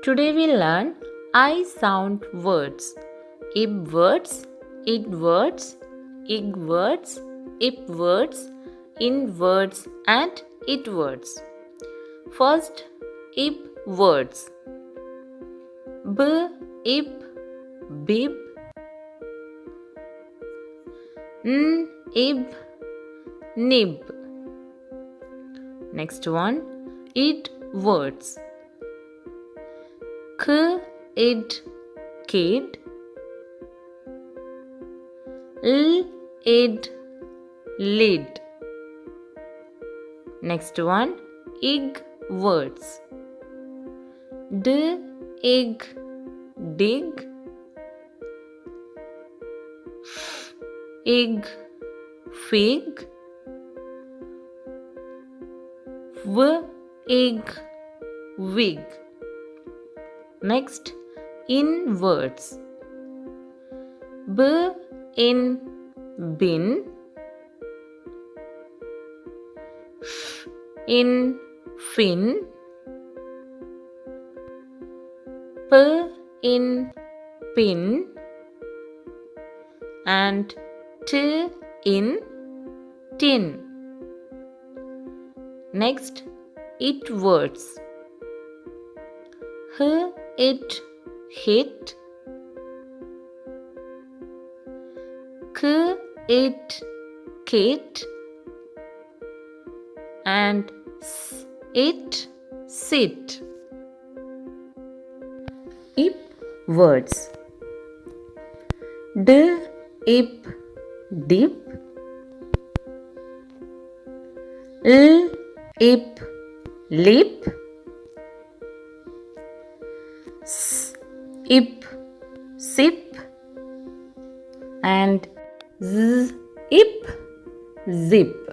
Today we learn I sound words. Eiwords, idwords, igwords, ipwords, inwords and itwords. First, ip words. B, ip, bib. N, ib, nib. Next one, it words. K, id, kid. L, id, lid. Next one, ig words. D, ig, dig. F, ig, fig. W, ig, wig. Next, in words. B, in, bin. F, in, fin. P, in, pin. And T, in, tin. Next, it words. H, it, hit. K, it, kit. And S, it, sit. Ip words. D, ip, dip. L, ip, lip. S, ip, sip. And Z, ip, zip.